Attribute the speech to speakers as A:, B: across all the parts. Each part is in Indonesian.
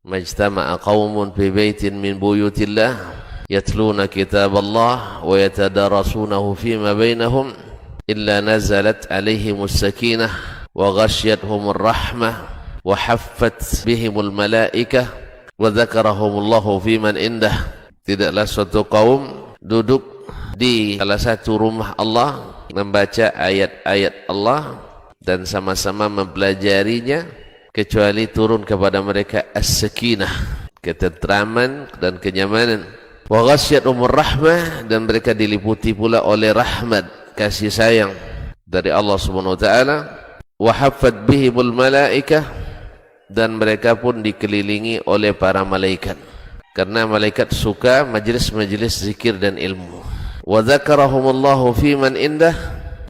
A: majtama'a qaumun fi baitin min buyutillah yatluna kitaballah wa yatadarasunahu fima bainahum illa nazalat alaihimus sakinah wa ghasyiyatuhumur rahmah wa haffat bihimul malaikah wa dzakarahumullahu fiman indah. Tidaklah suatu kaum duduk di salah satu rumah Allah membaca ayat-ayat Allah dan sama-sama mempelajarinya kecuali turun kepada mereka as-sakinah, ketentraman dan kenyamanan. Wa ghasyiyatuhumur rahmah, dan mereka diliputi pula oleh rahmat, kasih sayang dari Allah Subhanahu wa taala. Wa haffat bihimul malaikah, dan mereka pun dikelilingi oleh para malaikat, karena malaikat suka majlis-majlis zikir dan ilmu. Wa dzakarahumullahu fiman indah,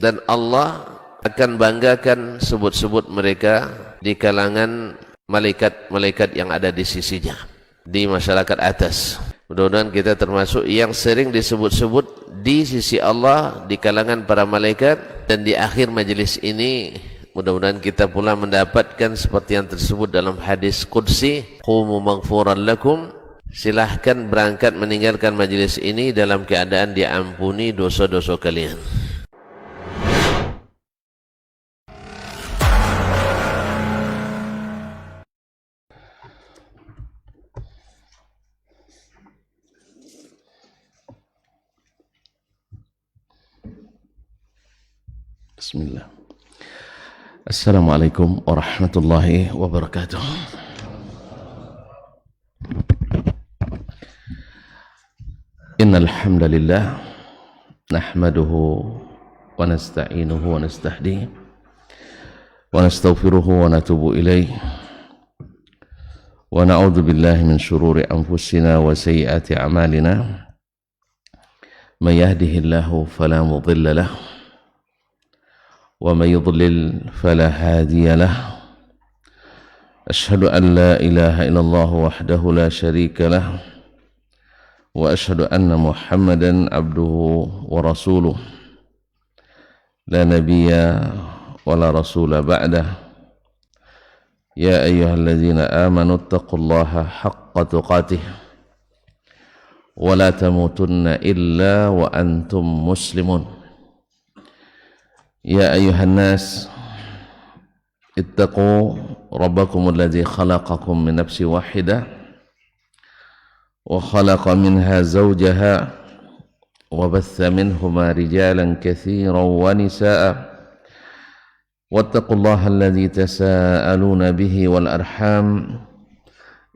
A: dan Allah akan banggakan sebut-sebut mereka di kalangan malaikat-malaikat yang ada di sisinya, di masyarakat atas. Mudah-mudahan kita termasuk yang sering disebut-sebut di sisi Allah di kalangan para malaikat, dan di akhir majelis ini mudah-mudahan kita pula mendapatkan seperti yang tersebut dalam hadis qudsi, qumu maghfuran lakum, silahkan berangkat meninggalkan majelis ini dalam keadaan diampuni dosa-dosa kalian. Bismillah. Assalamualaikum warahmatullahi wabarakatuh. Innal hamdalillah nahmaduhu wa nasta'inuhu wa nastahdihi wa nastaghfiruhu wa natubu ilayhi wa na'udzu billahi min shururi anfusina wa sayyiati a'malina. May yahdihillahu fala mudilla lahu ومن يضلل فلا هادي له. أشهد أن لا إله إلا الله وحده لا شريك له وأشهد أن محمدا عبده ورسوله لا نبي ولا رسول بعده. يا أيها الذين آمنوا اتقوا الله حق تقاته ولا تموتن إلا وأنتم مسلمون. يا أيها الناس اتقوا ربكم الذي خلقكم من نفس واحدة وخلق منها زوجها وبث منهما رجالا كثيرا ونساء واتقوا الله الذي تساءلون به والأرحام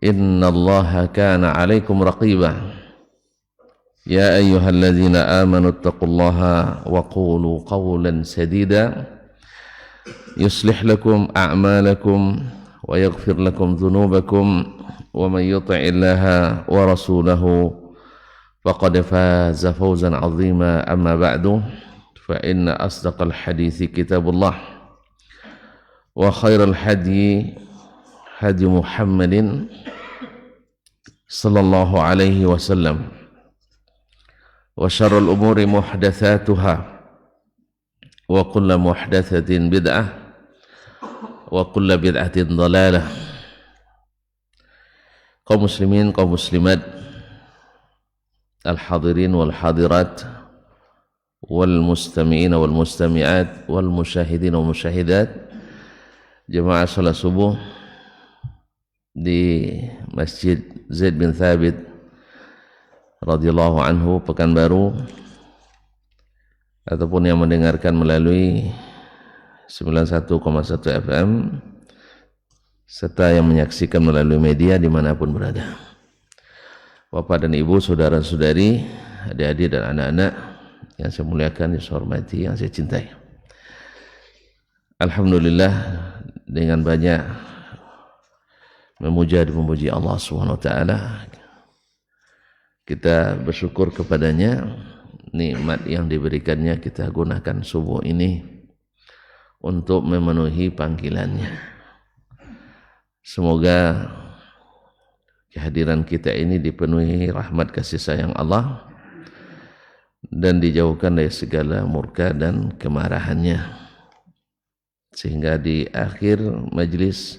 A: إن الله كان عليكم رقيبا. يا أيها الذين آمنوا اتقوا الله وقولوا قولا سديدا يصلح لكم أعمالكم ويغفر لكم ذنوبكم ومن يطع الله ورسوله فقد فاز فوزا عظيما. أما بعد فإن أصدق الحديث كتاب الله وخير الهدي هدي محمد صلى الله عليه وسلم وشر الأمور محدثاتها وكل محدثة بدعة وكل بدعة ضلالة. Kaum muslimin, kaum muslimat, al-hadirin wal hadirat, wal mustami'in wal mustami'at, wal musyahidin wal musyahidat, jemaah salat subuh di Masjid Zaid bin Thabit radhiyallahu anhu Pekanbaru, ataupun yang mendengarkan melalui 91,1 FM, serta yang menyaksikan melalui media dimanapun berada. Bapak dan Ibu, saudara-saudari, adik-adik dan anak-anak yang saya muliakan, yang saya hormati, yang saya cintai. Alhamdulillah, dengan banyak memuja dan memuji Allah Subhanahu wa taala, kita bersyukur kepadanya, nikmat yang diberikannya kita gunakan subuh ini untuk memenuhi panggilannya. Semoga kehadiran kita ini dipenuhi rahmat kasih sayang Allah dan dijauhkan dari segala murka dan kemarahannya, sehingga di akhir majlis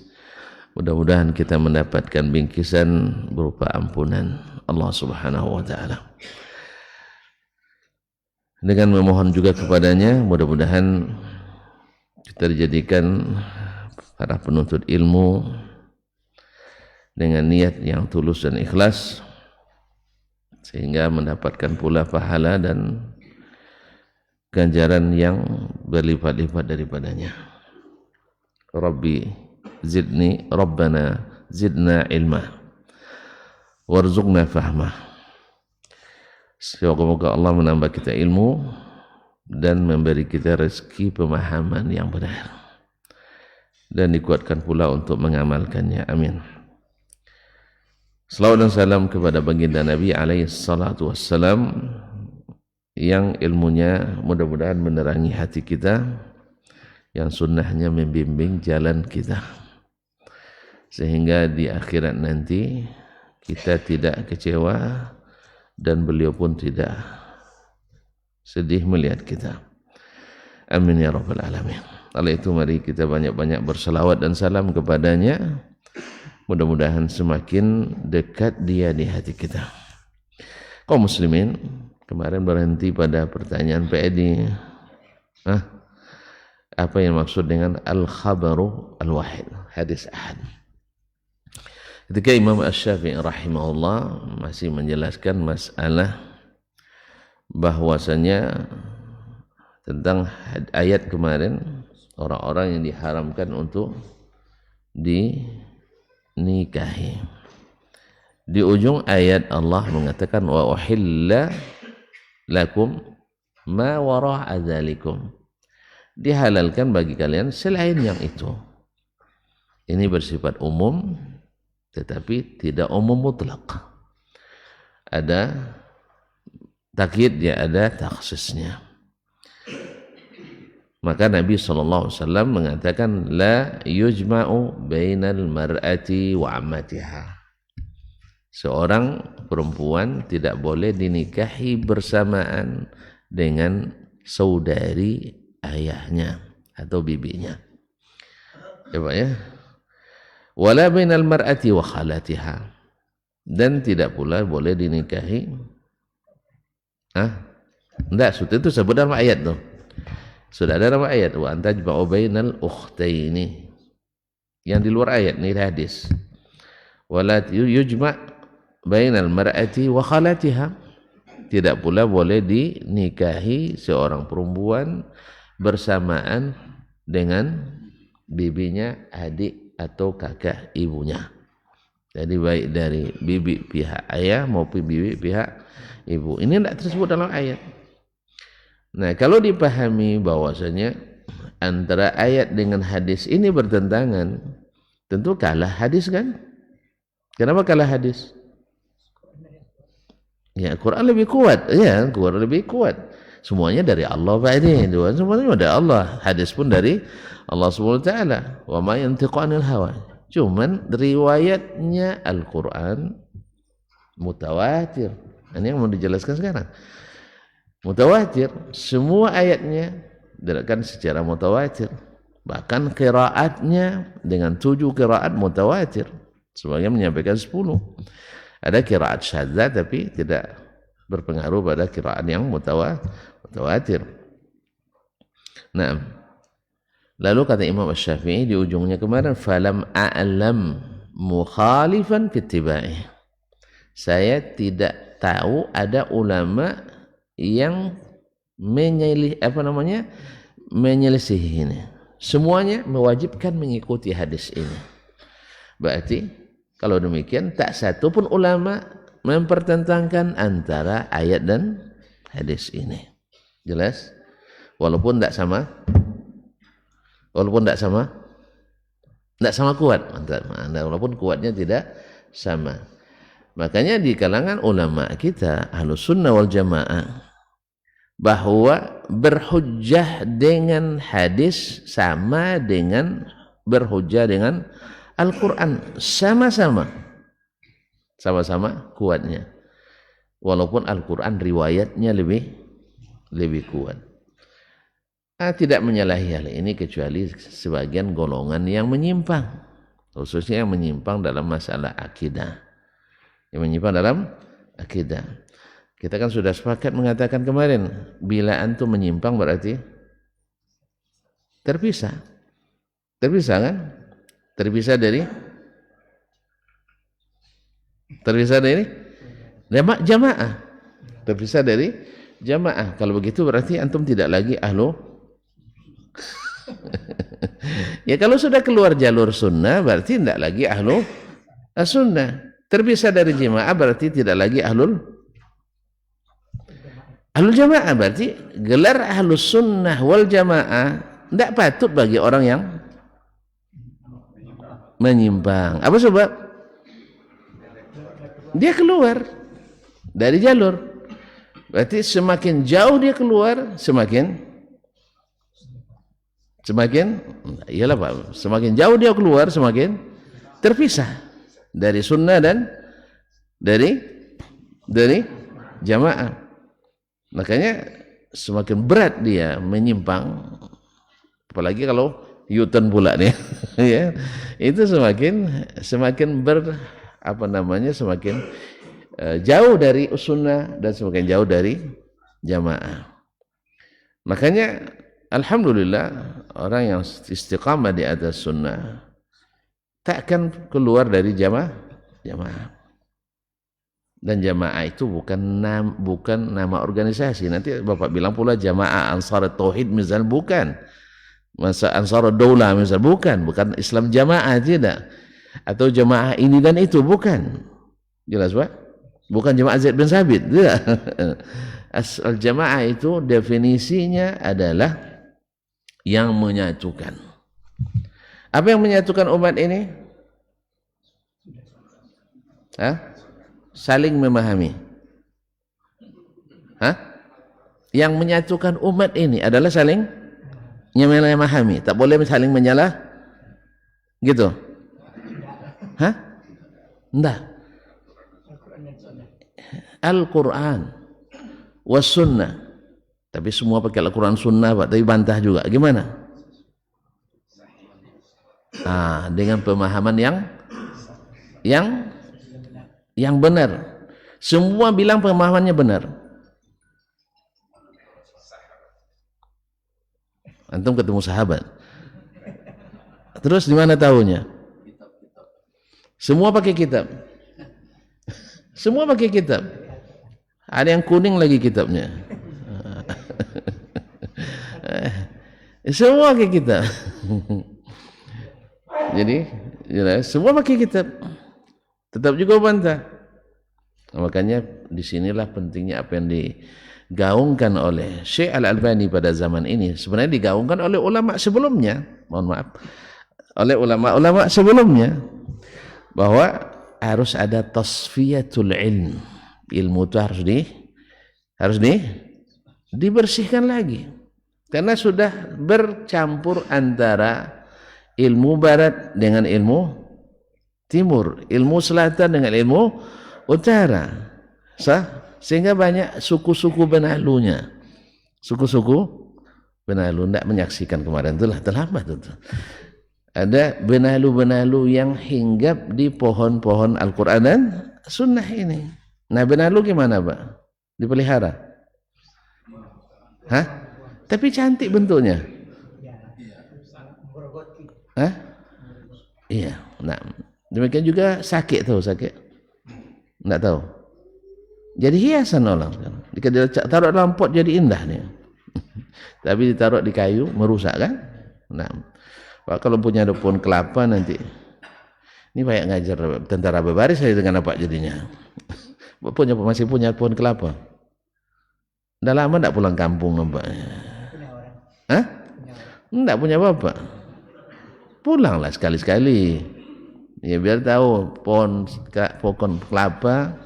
A: Mudah-mudahan kita mendapatkan bingkisan berupa ampunan Allah Subhanahu wa taala. Dengan memohon juga kepadanya, mudah-mudahan kita dijadikan para penuntut ilmu dengan niat yang tulus dan ikhlas, sehingga mendapatkan pula pahala dan ganjaran yang berlipat-lipat daripadanya. Rabbana zidna ilma warzuqna fahmah. Semoga Allah menambah kita ilmu dan memberi kita rezeki pemahaman yang benar, dan dikuatkan pula untuk mengamalkannya. Amin. Salawat dan salam kepada baginda Nabi alaihi salatu wassalam, yang ilmunya mudah-mudahan menerangi hati kita, yang sunnahnya membimbing jalan kita, sehingga di akhirat nanti kita tidak kecewa dan beliau pun tidak sedih melihat kita. Amin ya rabbal alamin. Oleh itu mari kita banyak-banyak berselawat dan salam kepadanya, mudah-mudahan semakin dekat dia di hati kita. Kaum muslimin, kemarin berhenti pada pertanyaan Pak Edi, apa yang maksud dengan al-khabaru al-wahid, hadis ahad. Ketika Imam Asy-Syafi'i rahimahullah masih menjelaskan masalah bahwasanya tentang ayat kemarin, orang-orang yang diharamkan untuk dinikahi. Di ujung ayat Allah mengatakan wa uhilla lakum ma wara'a dzalikum. Dihalalkan bagi kalian selain yang itu. Ini bersifat umum, tetapi tidak umum mutlak. Ada takyid, ya ada takhsisnya. Maka Nabi SAW mengatakan la yujma'u bainal mar'ati wa ammatiha. Seorang perempuan tidak boleh dinikahi bersamaan dengan saudari ayahnya atau bibinya. Ya Pak ya. Wala bainal mar'ati wa khalatiha, dan tidak pula boleh dinikahi itu sebut dalam ayat tuh. Sudah ada dalam ayat wa antajma'u bainal ukhtaini. Yang di luar ayat ini hadis. Wala yujma' bainal mar'ati wa khalatiha. Tidak pula boleh dinikahi seorang perempuan bersamaan dengan bibinya, adik atau kakak ibunya. Jadi baik dari bibi pihak ayah maupun bibi pihak ibu. Ini tidak tersebut dalam ayat. Nah, kalau dipahami bahwasanya antara ayat dengan hadis ini bertentangan, tentu kalah hadis kan? Kenapa kalah hadis? Ya, Quran lebih kuat. Ya, Quran lebih kuat. Semuanya dari Allah Pak ini. Semuanya dari Allah. Hadis pun dari Allah Subhanahu wa taala. Wa ma yantiqu 'anil hawa. Cuman riwayatnya Al-Qur'an mutawatir. Ini yang mau dijelaskan sekarang. Mutawatir, semua ayatnya diriwayatkan secara mutawatir. Bahkan qiraatnya dengan 7 qiraat mutawatir. Sebagian menyampaikan 10. Ada qiraat syadzah tapi tidak berpengaruh pada qiraat yang mutawatir. Nah, lalu kata Imam Asy-Syafi'i di ujungnya kemarin, falam a'lam mukhalifan fi ittiba'i. Saya tidak tahu ada ulama yang menyelisih ini. Semuanya mewajibkan mengikuti hadis ini. Berarti kalau demikian tak satu pun ulama mempertentangkan antara ayat dan hadis ini. Jelas? Walaupun tidak sama kuat, walaupun kuatnya tidak sama. Makanya di kalangan ulama kita Ahlus Sunnah wal Jamaah bahwa berhujjah dengan hadis sama dengan berhujjah dengan Al-Quran, sama-sama kuatnya. Walaupun Al-Quran riwayatnya lebih kuat. Tidak menyalahi hal ini kecuali sebagian golongan yang menyimpang. khususnya yang menyimpang dalam masalah akidah. Yang menyimpang dalam akidah. Kita kan sudah sepakat mengatakan kemarin, bila antum menyimpang berarti terpisah. Terpisah kan? Terpisah dari jamaah. Terpisah dari jamaah. Kalau begitu berarti antum tidak lagi ahlu. Ya kalau sudah keluar jalur sunnah berarti tidak lagi ahlu sunnah. Terpisah dari jamaah berarti tidak lagi ahlul jamaah. Berarti gelar ahlus sunnah wal jamaah tidak patut bagi orang yang menyimpang. Apa sebab? Dia keluar dari jalur. Berarti semakin jauh dia keluar, semakin iyalah Pak, semakin jauh dia keluar, semakin terpisah dari sunnah dan dari jamaah. Makanya semakin berat dia menyimpang, apalagi kalau U-turn pula nih ya, itu semakin semakin jauh dari sunnah dan semakin jauh dari jamaah. Makanya alhamdulillah orang yang istiqamah di atas sunnah takkan keluar dari jamaah. Dan jamaah itu bukan nama organisasi. Nanti Bapak bilang pula jamaah Ansar Tauhid misal, bukan. Masa Ansar Daulah misal, bukan Islam jamaah, tidak. Atau jamaah ini dan itu, bukan. Jelas Pak? Bukan jamaah Zaid bin Sabit, tidak. Asal jamaah itu definisinya adalah yang menyatukan. Apa yang menyatukan umat ini? Saling memahami. Yang menyatukan umat ini adalah saling memahami. Tak boleh saling menyalah gitu. Enggak. Al-Quran was sunnah. Tapi semua pakai Al-Quran sunnah Pak, tapi bantah juga. Gimana? Dengan pemahaman yang benar. Semua bilang pemahamannya benar. Antum ketemu sahabat. Terus di mana tahunya? Semua pakai kitab. Semua pakai kitab. Ada yang kuning lagi kitabnya. Semua pakai kitab. Jadi, semua pakai kitab. Tetap juga bantah. Makanya disinilah pentingnya apa yang digaungkan oleh Syekh Al-Albani pada zaman ini. Sebenarnya digaungkan oleh ulama sebelumnya. Mohon maaf. Oleh ulama-ulama sebelumnya. Bahwa harus ada tasfiyatul ilm. Ilmu itu harus dibersihkan lagi. Karena sudah bercampur antara ilmu barat dengan ilmu timur, ilmu selatan dengan ilmu utara. Sehingga banyak suku-suku Benalunya. Suku-suku Benalu tidak menyaksikan kemarin, itulah terlambat itu. Ada benalu-benalu yang hinggap di pohon-pohon Al-Quran dan Sunnah ini. Nah, benalu gimana Pak? Dipelihara? Tapi cantik bentuknya. Iya. Nah, demikian juga sakit tahu sakit? Enggak tahu. Jadi hiasan orang sekarang. Taruh dalam pot jadi indah nih. Tapi ditaruh di kayu merusak kan? Nah, Pak kalau punya pohon kelapa nanti ini banyak ngajar tentara berbaris saya dengan apa jadinya. Masih punya pohon kelapa. Udah lama enggak pulang kampung nampaknya. Enggak punya bapak. Pulanglah sekali-sekali. Ya biar tahu pohon kelapa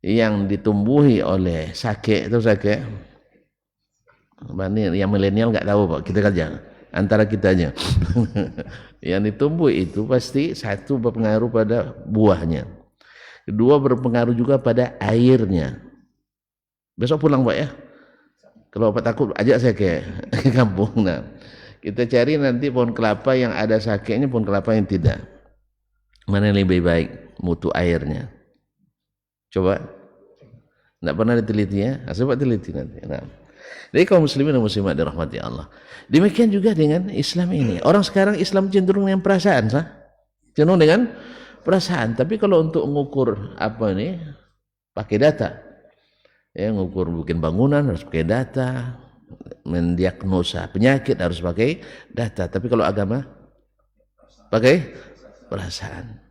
A: yang ditumbuhi oleh sake itu sake. Yang milenial enggak tahu Pak, kita kerja antara kita aja. Yang ditumbuh itu pasti satu berpengaruh pada buahnya. Kedua berpengaruh juga pada airnya. Besok pulang Pak ya. Kalau Bapak takut ajak saya ke kampung. Nah, kita cari nanti pohon kelapa yang ada sakenya, pohon kelapa yang tidak.
B: Mana yang lebih baik mutu airnya? Coba, tidak pernah diteliti ya? Coba teliti nanti. Nah. Jadi kaum muslimin dan muslimat dirahmati Allah. Demikian juga dengan Islam ini. Orang sekarang Islam cenderung dengan perasaan, sah? Cenderung dengan perasaan. Tapi kalau untuk mengukur apa ini, pakai data. Ya, mengukur bikin bangunan harus pakai data, mendiagnosa penyakit harus pakai data. Tapi kalau agama pakai perasaan.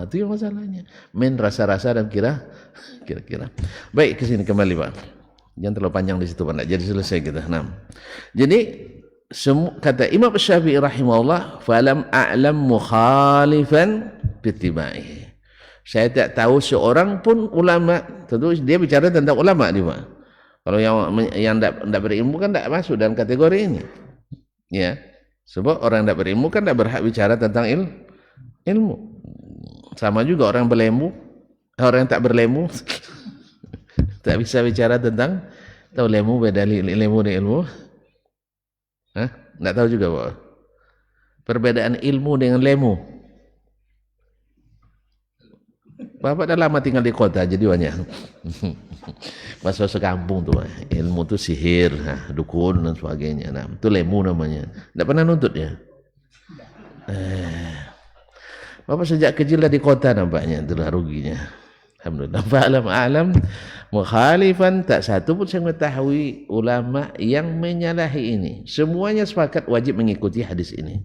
B: Itu yang masalahnya. Main rasa-rasa dan kira-kira. Baik, ke sini kembali Pak. Jangan terlalu panjang di situ Pak. Jadi selesai kita. Nah. Jadi kata Imam Syafi'i rahimahullah, falam a'lam mukhalifan bittiba'i. Saya tak tahu seorang pun ulama. Tentu dia bicara tentang ulama nih Pak. Kalau yang tidak berilmu kan tidak masuk dalam kategori ini. Ya. Sebab orang yang tidak berilmu kan tidak berhak bicara tentang ilmu. Sama juga orang berlemu, orang yang tak berlemu tak bisa bicara tentang tahu lemu beda lemu dan ilmu. Tidak tahu juga Pak. Perbedaan ilmu dengan lemu. Bapak dah lama tinggal di kota jadi banyak. Masuk sekampung tuh, ilmu tuh sihir, dukun dan sebagainya. Nah, itu lemu namanya. Tidak pernah nuntut ya. Bapak sejak kecil dah di kota nampaknya, itulah ruginya. Alhamdulillah. Fa'alam a'lam mukhalifan, tak satu pun saya mengetahui ulama yang menyalahi ini. Semuanya sepakat wajib mengikuti hadis ini.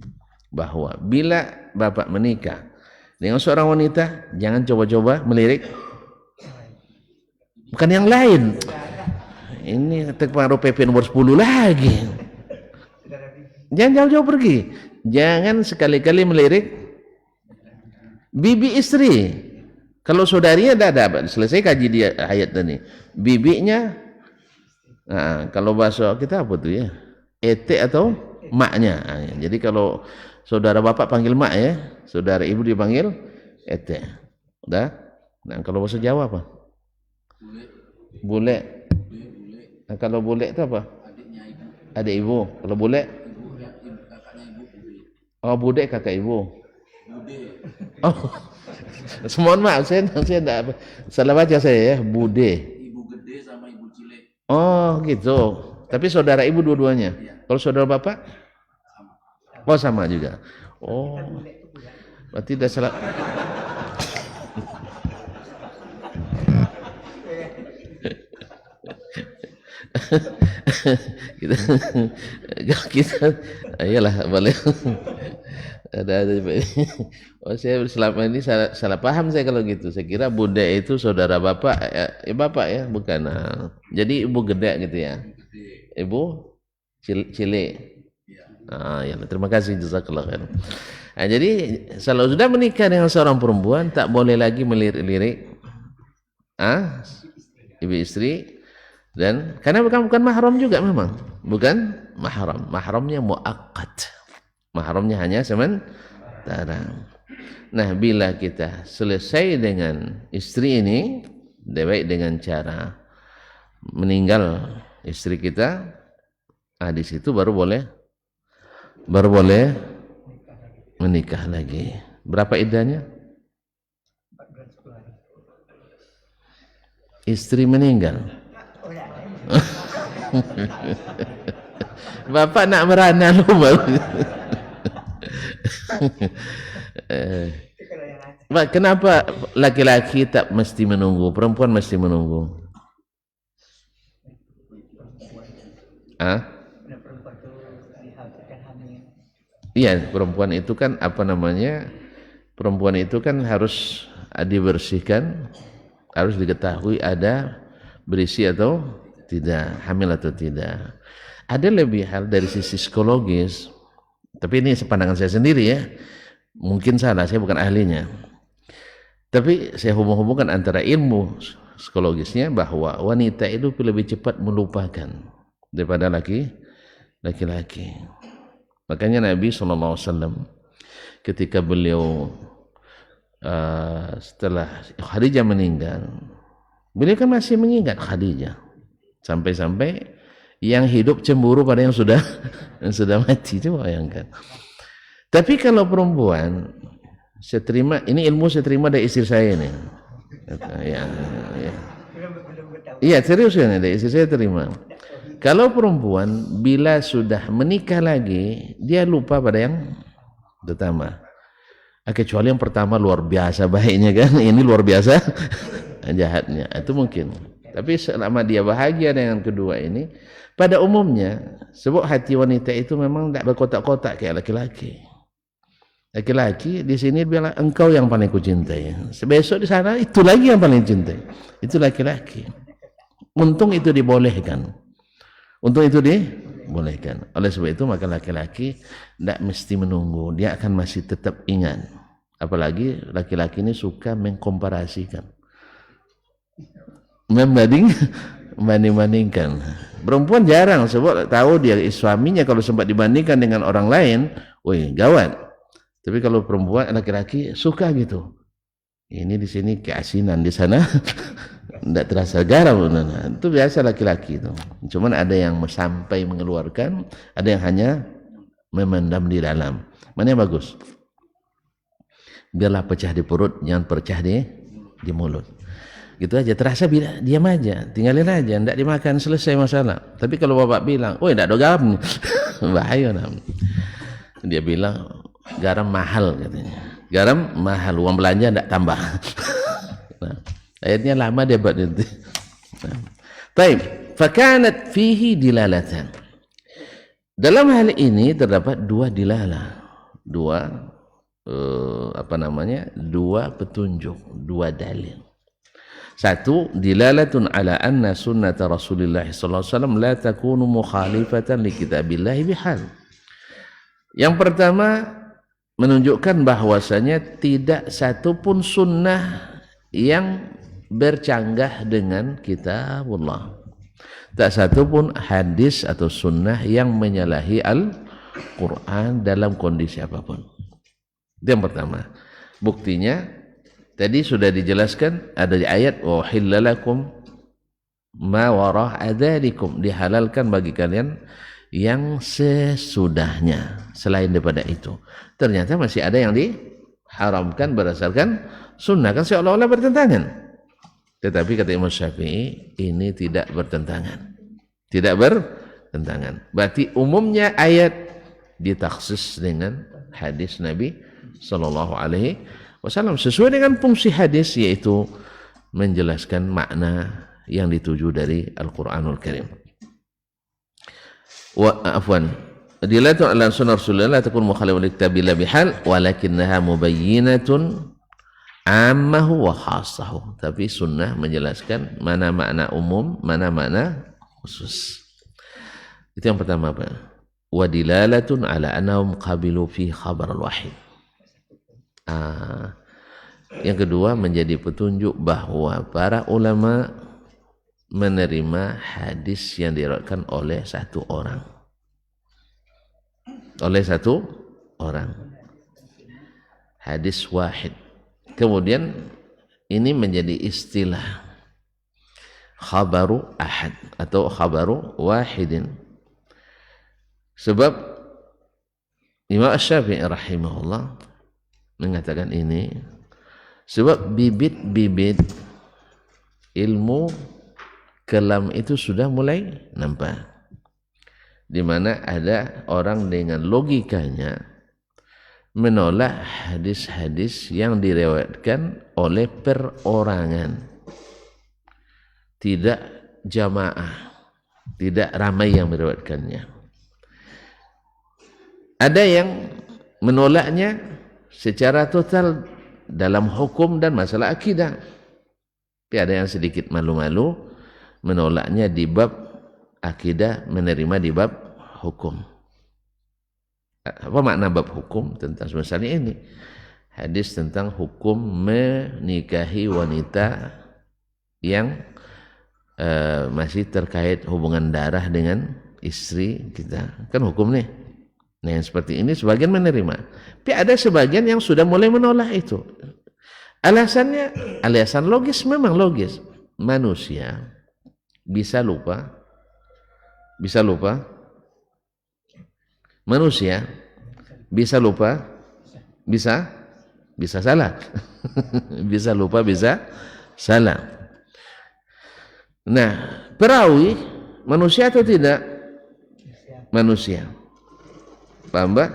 B: Bahwa bila bapak menikah dengan seorang wanita, jangan coba-coba melirik bukan yang lain. Ini terpengaruh PP nomor 10 lagi. Jangan jauh-jauh pergi. Jangan sekali-kali melirik bibi istri. Kalau saudarinya dah ada, selesai kaji dia ayat tadi. Bibinya, kalau bahasa kita apa tuh ya? Ete atau maknya. Jadi kalau saudara bapak panggil mak ya, saudara ibu dipanggil ete. Udah? Nah, kalau bahasa Jawa apa? Bule. Nah, kalau bule itu apa? Adik ibu. Kalau bule? Oh, bude kakak ibu. Oh, mohon maaf saya tidak salah baca saya ya, bude. Ibu gede sama ibu cilik. Oh gitu. Tapi saudara ibu dua-duanya. Kalau saudara bapak? Oh sama juga. Oh, berarti tidak salah. kita iyalah boleh. ada oh saya selama ini salah paham saya kalau gitu. Saya kira bude itu saudara bapak bapak ya, bukan. Jadi ibu gede gitu ya, ibu cilik. Ya, terima kasih jazakallah khair. Jadi kalau sudah menikah dengan seorang perempuan tak boleh lagi melirik-lirik ibu istri, dan karena bukan mahram juga, memang bukan mahram. Mahramnya muaqqat. Mahramnya hanya sementara. Nah, bila kita selesai dengan istri ini, baik dengan cara meninggal istri kita, di situ baru boleh menikah lagi. Berapa iddahnya? Istri meninggal. Bapak nak merana lu baru. Kenapa laki-laki tak mesti menunggu, perempuan mesti menunggu? Iya, perempuan itu kan perempuan itu kan harus dibersihkan, harus diketahui ada berisi atau tidak, hamil atau tidak. Ada lebih hal dari sisi psikologis, tapi ini sepandangan saya sendiri ya, mungkin salah, saya bukan ahlinya, tapi saya hubung-hubungkan antara ilmu psikologisnya bahwa wanita itu lebih cepat melupakan daripada laki-laki. Makanya Nabi SAW ketika beliau setelah Khadijah meninggal, beliau kan masih mengingat Khadijah, sampai-sampai yang hidup cemburu pada yang sudah mati. Coba bayangkan. Tapi kalau perempuan Saya terima, ini ilmu saya terima dari istri saya ini. Ya, ya. Iya serius ya, dari istri saya terima. Kalau perempuan bila sudah menikah lagi, dia lupa pada yang pertama. Kecuali yang pertama luar biasa baiknya kan, ini luar biasa jahatnya. Itu mungkin. Tapi selama dia bahagia dengan kedua ini, pada umumnya sebab hati wanita itu memang tidak berkotak-kotak kayak laki-laki. Laki-laki di sini bilang engkau yang paling kucintai. Besok di sana itu lagi yang paling cintai. Itu laki-laki. Untung itu dibolehkan. Untung itu dibolehkan. Oleh sebab itu maka laki-laki tidak mesti menunggu. Dia akan masih tetap ingat. Apalagi laki-laki ini suka mengkomparasikan. Membanding-bandingkan. Perempuan jarang sebab tahu dia suaminya kalau sempat dibandingkan dengan orang lain, wih gawat. Tapi kalau perempuan laki-laki suka gitu. Ini di sini keasinan, di sana tidak terasa garam. Nah, itu biasa laki-laki itu. Cuman ada yang sampai mengeluarkan, ada yang hanya memendam di dalam. Mana yang bagus? Biarlah pecah di perut, jangan pecah di mulut. Gitu aja, terasa bila diam aja, tinggalin aja, tidak dimakan, selesai masalah. Tapi kalau bapak bilang, oh tidak ada garam, bahaya. Dia bilang garam mahal katanya. Garam mahal, uang belanja tidak tambah. Nah, akhirnya lama dia buat itu. Baik, fakanat fihi dilalatan. Dalam hal ini terdapat dua dilalah, dua petunjuk, dua dalil. Satu, dilalatun ala anna sunnata Rasulullah sallallahu alaihi wasallam la takunu mukhalifatan li kitabillah bihal. Yang pertama menunjukkan bahwasanya tidak satu pun sunnah yang bercanggah dengan kitabullah. Tak satu pun hadis atau sunnah yang menyalahi Al-Quran dalam kondisi apapun. Itu yang pertama. Buktinya tadi sudah dijelaskan ada di ayat wa hillalakum ma wara'a dzalikum, dihalalkan bagi kalian yang sesudahnya selain daripada itu. Ternyata masih ada yang diharamkan berdasarkan sunnah, kan seolah-olah bertentangan. Tetapi kata Imam Syafi'i ini tidak bertentangan. Tidak bertentangan. Berarti umumnya ayat ditaksis dengan hadis Nabi sallallahu alaihi wasallam sesuai dengan fungsi hadis, yaitu menjelaskan makna yang dituju dari Al-Qur'anul Karim. Dilatun ala sunnah Rasulullah takun mukhalifatan li kitabillah bihal walakinnaha mubayyinatun ammahu wa khassahu. Tapi sunnah menjelaskan mana makna umum, mana makna khusus. Itu yang pertama, Pak. Wa dilalatun ala annahum qabilu fi khabar al-wahid. Yang kedua menjadi petunjuk bahwa para ulama menerima hadis yang diriwayatkan oleh satu orang. Oleh satu orang. Hadis wahid. Kemudian ini menjadi istilah khabaru ahad atau khabaru wahidin. Sebab Imam Asy-Syafi'i rahimahullah mengatakan ini sebab bibit-bibit ilmu kalam itu sudah mulai nampak, di mana ada orang dengan logikanya menolak hadis-hadis yang diriwayatkan oleh perorangan, tidak jamaah, tidak ramai yang meriwayatkannya. Ada yang menolaknya secara total dalam hukum dan masalah akidah. Tapi ada yang sedikit malu-malu menolaknya di bab akidah, menerima di bab hukum. Apa makna bab hukum? Tentang misalnya ini hadis tentang hukum menikahi wanita yang masih terkait hubungan darah dengan istri kita, kan hukum nih. Nah yang seperti ini sebagian menerima, tapi ada sebagian yang sudah mulai menolak itu. Alasannya alasan logis, memang logis. Manusia bisa lupa. Manusia bisa lupa, bisa bisa salah. Bisa lupa, bisa salah. Nah, perawi manusia atau tidak? Manusia. Paham, Mbak?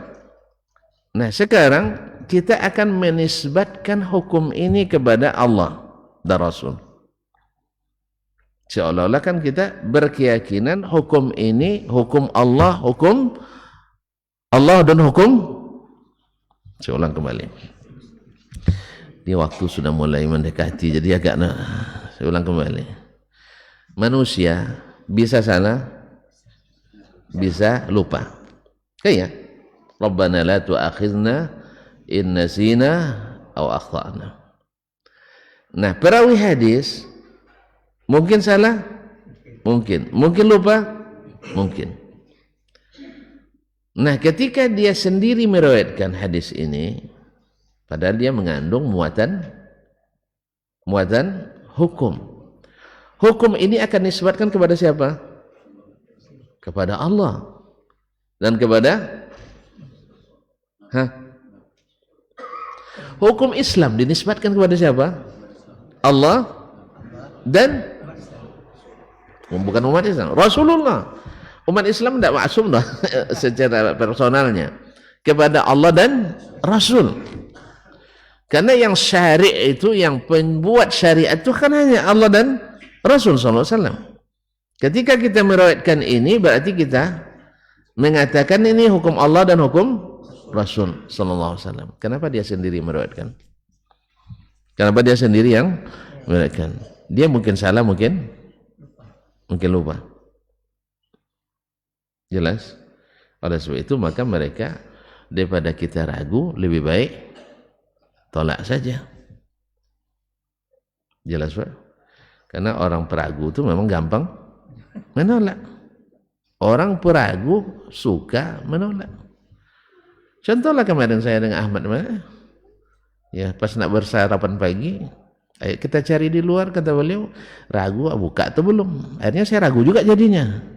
B: Nah, sekarang kita akan menisbatkan hukum ini kepada Allah dan Rasul. Seolah-olah kan kita berkeyakinan hukum ini hukum Allah dan hukum. Saya ulang kembali. Di waktu sudah mulai mendekati, jadi agak saya ulang kembali. Manusia bisa salah, bisa lupa. Kayak Rabbana la tu'akhidna in nasina aw akhtana. Nah, perawi hadis mungkin salah, mungkin lupa, mungkin. Nah, ketika dia sendiri meriwayatkan hadis ini, padahal dia mengandung muatan hukum. Hukum ini akan disebutkan kepada siapa? Kepada Allah dan kepada hukum Islam dinisbatkan kepada siapa? Allah dan bukan umat Islam, Rasulullah. Umat Islam tidak maksum dah secara personalnya, kepada Allah dan Rasul. Karena yang syari' itu, yang pembuat syariat itu kan hanya Allah dan Rasul sallallahu alaihi wasallam. Ketika kita meriwayatkan ini, berarti kita mengatakan ini hukum Allah dan hukum Rasul sallallahu alaihi wasallam. Kenapa dia sendiri meriwayatkan? Kenapa dia sendiri yang meriwayatkan? Dia mungkin salah, mungkin lupa. Jelas? Oleh sebab itu maka mereka, daripada kita ragu, lebih baik tolak saja. Jelas, Pak? Karena orang peragu itu memang gampang menolak. Orang peragu suka menolak. Contohlah kemarin saya dengan Ahmad, ya pas nak bersarapan pagi, ayo kita cari di luar, kata beliau, ragu buka atau belum. Akhirnya saya ragu juga jadinya.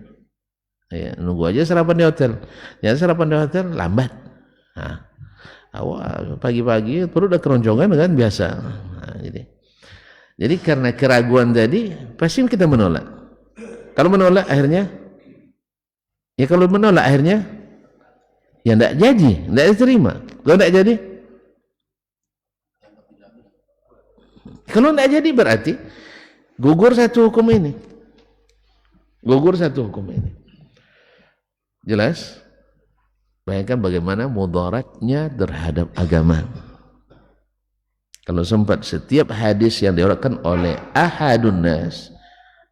B: Ya, nunggu aja sarapan di hotel. Ya, sarapan di hotel lambat. Nah, awal pagi-pagi perut udah keroncongan kan biasa. Nah, jadi karena keraguan tadi pasti kita menolak. Kalau menolak akhirnya ya tidak jadi, tidak diterima. Kalau tidak jadi, kalau tidak jadi berarti gugur satu hukum ini. Jelas? Bayangkan bagaimana mudaratnya terhadap agama. Kalau sempat setiap hadis yang diriwayatkan oleh ahadun nas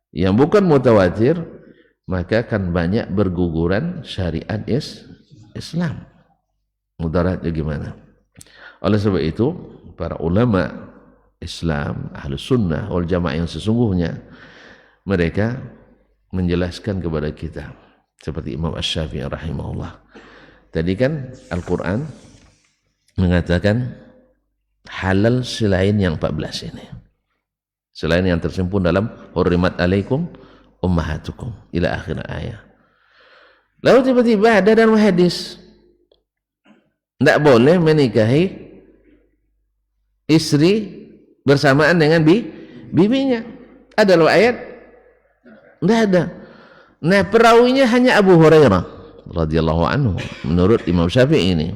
B: yang bukan mutawatir, maka akan banyak berguguran syariat Islam. Mudaratnya gimana? Oleh sebab itu, para ulama Islam, ahlus sunnah wal jamaah yang sesungguhnya, mereka menjelaskan kepada kita seperti Imam Asy-Syafi'i rahimahullah. Tadi kan Al-Quran mengatakan halal selain yang 14 ini, selain yang tersimpun dalam hurrimat alaikum ummahatukum ila akhir ayat. Lalu tiba-tiba ada dalam hadis tidak boleh menikahi istri bersamaan dengan bibinya. Ada loh ayat? Tidak ada. Nah, perawinya hanya Abu Hurairah radhiyallahu anhu menurut Imam Syafi'i ini.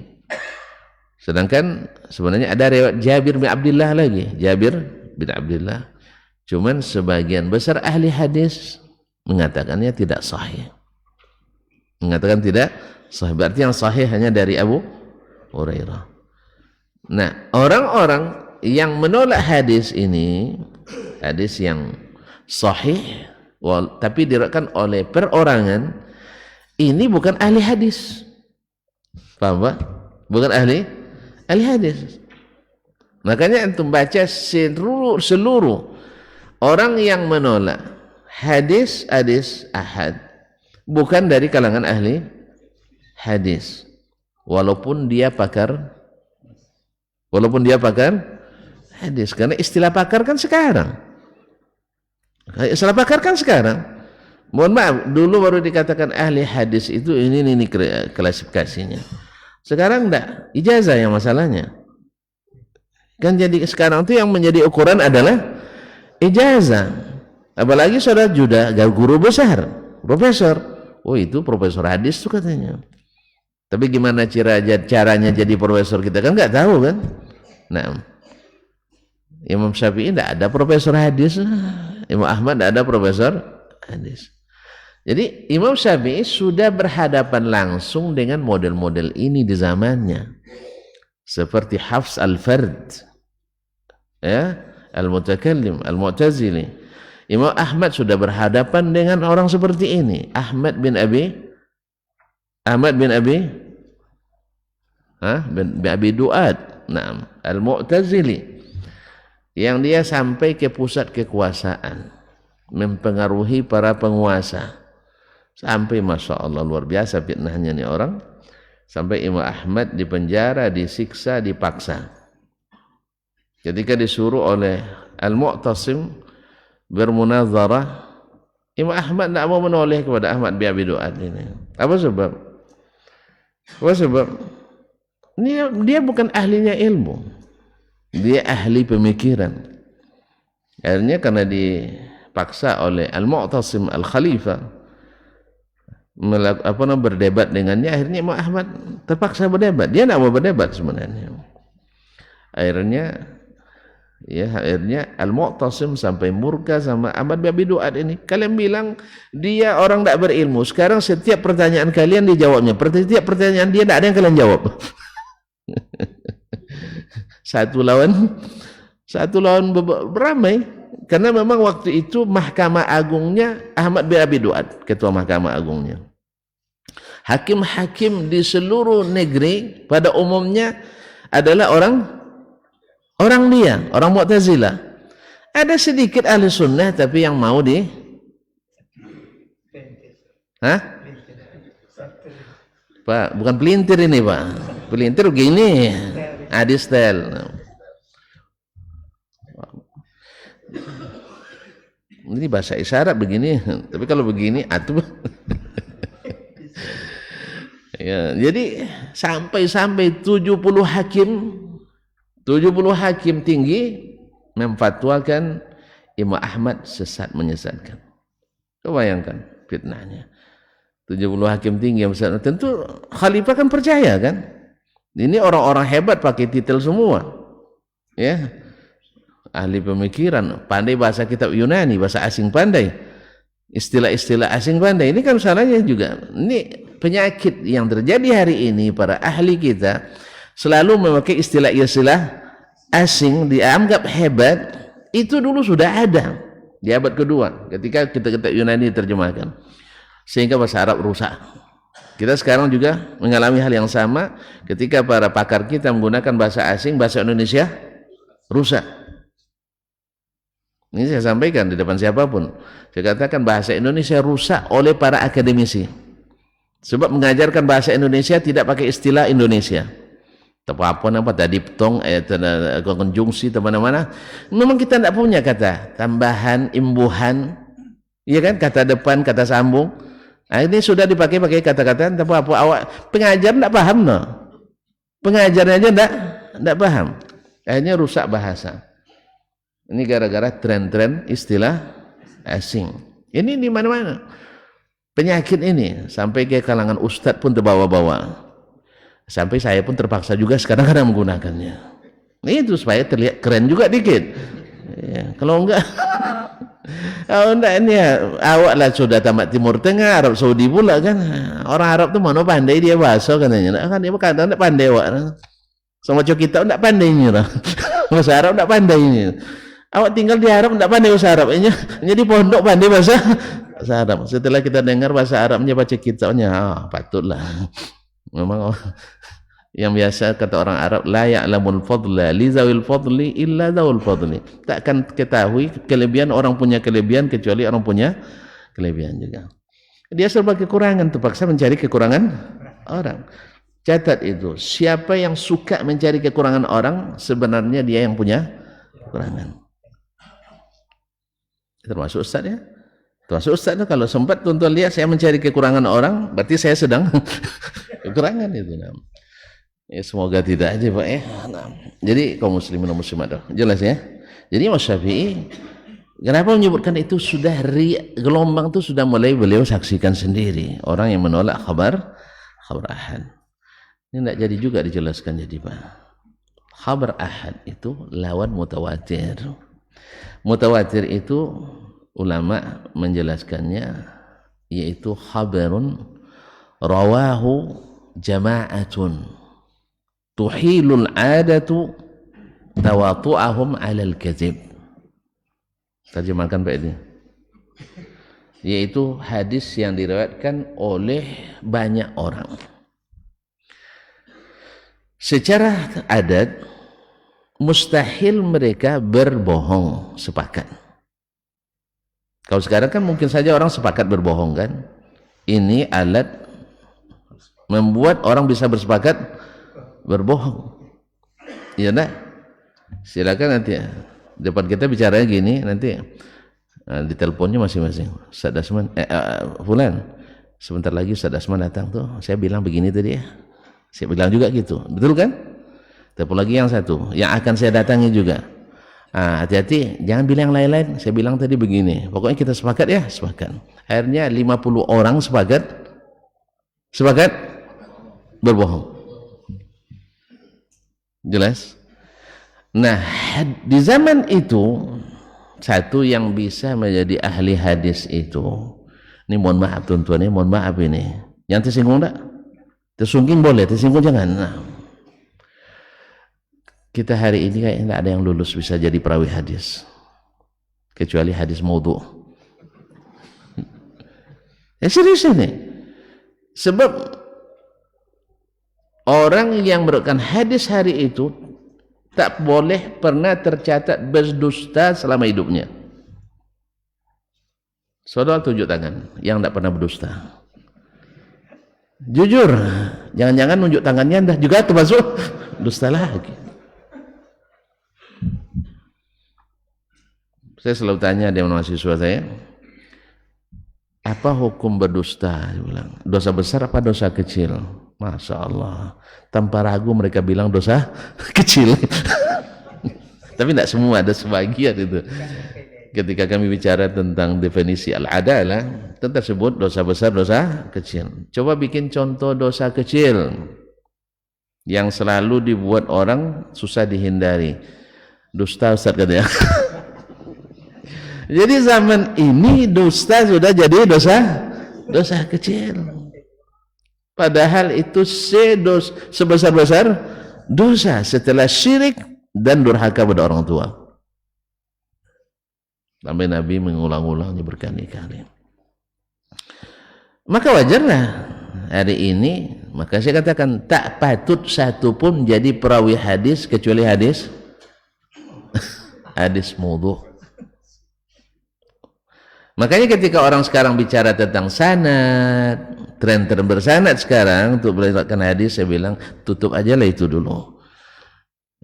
B: Sedangkan sebenarnya ada riwayat Jabir bin Abdullah lagi, Jabir bin Abdullah. Cuman sebagian besar ahli hadis mengatakannya tidak sahih. Mengatakan tidak sahih. Berarti yang sahih hanya dari Abu Hurairah. Nah, orang-orang yang menolak hadis ini, hadis yang sahih tapi diriwayatkan oleh perorangan, ini bukan ahli hadis. Paham, Pak? Bukan ahli hadis. Makanya antum baca seluruh orang yang menolak hadis ahad bukan dari kalangan ahli hadis, walaupun dia pakar hadis. Karena istilah pakar kan sekarang. Mohon maaf, dulu baru dikatakan ahli hadis itu ini klasifikasinya. Sekarang enggak, ijazah yang masalahnya. Kan jadi sekarang itu yang menjadi ukuran adalah ijazah. Apalagi saudara juga guru besar, profesor. Oh itu profesor hadis tuh katanya. Tapi gimana caranya jadi profesor kita kan nggak tahu kan. Nah, Imam Syafi'i tidak ada profesor hadis, Imam Ahmad tidak ada profesor hadis. Jadi Imam Syafi'i sudah berhadapan langsung dengan model-model ini di zamannya. Seperti Hafs al-Fard, ya, al-Mutakallim, al-Mu'tazili. Imam Ahmad sudah berhadapan dengan orang seperti ini, Ahmad bin Abi Du'ad, nah, al-Mu'tazili, yang dia sampai ke pusat kekuasaan, mempengaruhi para penguasa, sampai Masya Allah luar biasa fitnahnya nih orang. Sampai Imam Ahmad dipenjara, disiksa, dipaksa. Ketika disuruh oleh Al-Mu'tasim bermunazarah, Imam Ahmad tidak mau menoleh kepada Ahmad bin Abi Du'ad ini. Apa sebab? Apa sebab? Dia bukan ahlinya ilmu, dia ahli pemikiran. Akhirnya karena dipaksa oleh Al-Mu'tasim Al-Khalifah berdebat dengannya, akhirnya Imam Ahmad terpaksa berdebat. Dia tidak mau berdebat sebenarnya. Akhirnya Al-Mu'tasim sampai murka sama Ahmad bin Abi Du'ad ini. Kalian bilang dia orang tidak berilmu. Sekarang setiap pertanyaan kalian dijawabnya. Setiap pertanyaan dia tidak ada yang kalian jawab. Satu lawan beramai. Karena memang waktu itu Mahkamah Agungnya Ahmad bin Abi Du'ad, ketua Mahkamah Agungnya. Hakim-hakim di seluruh negeri pada umumnya adalah orang Mu'tazilah. Ada sedikit ahli sunnah tapi yang mau Pak, bukan pelintir ini Pak. Pelintir begini, adistel. Ini bahasa isyarat begini, tapi kalau begini atuh. Ya, jadi sampai 70 hakim tinggi memfatwakan Imam Ahmad sesat menyesatkan. Bayangkan fitnahnya. 70 hakim tinggi yang besar. Tentu khalifah kan percaya kan? Ini orang-orang hebat pakai titel semua. Ya. Ahli pemikiran, pandai bahasa kitab Yunani, bahasa asing pandai, istilah-istilah asing pandai. Ini kan salahnya juga. Ini penyakit yang terjadi hari ini, para ahli kita selalu memakai istilah-istilah asing dianggap hebat. Itu dulu sudah ada di abad kedua ketika kitab Yunani diterjemahkan, sehingga bahasa Arab rusak. Kita sekarang juga mengalami hal yang sama ketika para pakar kita menggunakan bahasa asing, bahasa Indonesia rusak. Ini saya sampaikan di depan siapapun. Saya katakan bahasa Indonesia rusak oleh para akademisi. Sebab mengajarkan bahasa Indonesia tidak pakai istilah Indonesia. Apa tadi diptong, konjungsi, mana-mana. Memang kita tidak punya kata tambahan, imbuhan, iya kan? Kata depan, kata sambung. Nah, ini sudah dipakai kata-kata. Tapi apa awak pengajar tidak paham, no? Pengajarnya aja tidak paham. Akhirnya rusak bahasa. Ini gara-gara tren-tren istilah asing. Ini di mana-mana. Penyakit ini sampai ke kalangan ustadz pun terbawa-bawa. Sampai saya pun terpaksa juga kadang-kadang menggunakannya. Itu supaya terlihat keren juga dikit. Ya, kalau enggak, ini ya, awak lah sudah tamat Timur Tengah, Arab Saudi pula kan. Orang Arab tuh mana pandai dia bahasa katanya. Kan dia kadang tidak pandai awak. Sama kita tidak pandai nyerah. Bahasa Arab tidak pandai ini. Awak tinggal di Arab tidak pandai bahasa Arab. Jadi pondok pandai bahasa Arab. Setelah kita dengar bahasa Arabnya, baca kitabnya, patutlah. Memang yang biasa kata orang Arab, la ya'lamul fadla li zawil fadli illa zawul fadli. Takkan ketahui kelebihan orang punya kelebihan kecuali orang punya kelebihan juga. Dia serba kekurangan, terpaksa mencari kekurangan orang. Catat itu, siapa yang suka mencari kekurangan orang, sebenarnya dia yang punya kekurangan. Termasuk ustaz ya. Termasuk ustaz itu kalau sempat tuan-tuan lihat saya mencari kekurangan orang, berarti saya sedang kekurangan itu. Ya, semoga tidak aja Pak ya. Nah, jadi kaum muslimin dan muslimat jelas ya. Jadi Imam Syafi'i kenapa menyebutkan itu sudah gelombang itu sudah mulai beliau saksikan sendiri. Orang yang menolak khabar ahad. Ini tidak jadi juga dijelaskan jadi Pak. Khabar ahad itu lawan mutawatir. Mutawatir itu ulama menjelaskannya yaitu khabarun rawahu jama'atun tuhilul adatu tawatu'ahum alal kadzib. Terjemahkan Pak ini. Yaitu hadis yang diriwayatkan oleh banyak orang. Secara adat mustahil mereka berbohong, sepakat. Kalau sekarang kan mungkin saja orang sepakat berbohong kan. Ini alat membuat orang bisa bersepakat berbohong. Iya enggak? Silakan nanti depan kita bicaranya gini, nanti di teleponnya masing-masing. Ustaz Dasman, Fulan, sebentar lagi Ustaz Dasman datang tuh. Saya bilang begini tadi ya. Saya bilang juga gitu. Betul kan? Telepon lagi yang satu, yang akan saya datangi juga. Hati-hati, jangan bilang yang lain-lain. Saya bilang tadi begini. Pokoknya kita sepakat ya, sepakat. Akhirnya 50 orang sepakat berbohong. Jelas? Nah, di zaman itu satu yang bisa menjadi ahli hadis itu, ini mohon maaf tuan-tuan, ini mohon maaf ini. Yang tersinggung enggak? Tersinggung boleh, tersinggung jangan. Nah, kita hari ini kayak enggak ada yang lulus bisa jadi perawi hadis. Kecuali hadis maudhu. Serius ini. Sebab orang yang meriwayatkan hadis hari itu tak boleh pernah tercatat berdusta selama hidupnya. Saudara tunjuk tangan yang tak pernah berdusta. Jujur, jangan-jangan nunjuk tangannya dah juga termasuk dusta lagi. Saya selalu tanya dia mahasiswa saya, apa hukum berdusta? Dia bilang, dosa besar apa dosa kecil? Masya Allah, tanpa ragu mereka bilang dosa kecil. Tapi tidak semua, ada sebagian itu. Ketika kami bicara tentang definisi al-adalah, tersebut dosa besar, dosa kecil. Coba bikin contoh dosa kecil yang selalu dibuat orang susah dihindari. Dusta Ustaz katanya. Jadi zaman ini dusta sudah jadi dosa kecil. Padahal itu sebesar-besar dosa setelah syirik dan durhaka pada orang tua. Sampai Nabi mengulang-ulangnya berkali-kali. Maka wajarlah hari ini, maka saya katakan tak patut satu pun jadi perawi hadis kecuali hadis maudhu. Makanya ketika orang sekarang bicara tentang sanad, tren-tren bersanad sekarang untuk meriwayatkan hadis, saya bilang tutup aja lah itu dulu.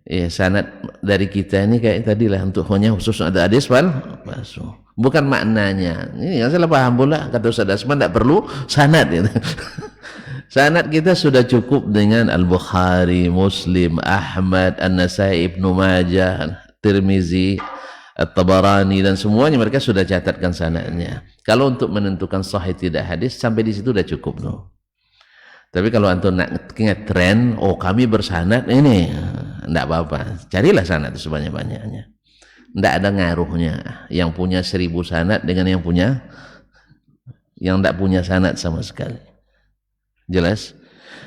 B: Ya, sanad dari kita ini kayak tadi lah, untuk hanya khusus ada hadis palsu. Bukan maknanya. Ini yang salah paham pula, kata Ustaz Asman tidak perlu sanad gitu. Sanad kita sudah cukup dengan Al-Bukhari, Muslim, Ahmad, An-Nasai, Ibnu Majah, Tirmizi, At-Tabarani, dan semuanya mereka sudah catatkan sanadnya. Kalau untuk menentukan sahih tidak hadis, sampai di situ sudah cukup tuh. Tapi kalau antum nak ingat tren, oh kami bersanad ini, tidak apa-apa. Carilah sanad sebanyak-banyaknya. Tidak ada ngaruhnya yang punya 1000 sanad dengan yang tidak punya sanad sama sekali. Jelas?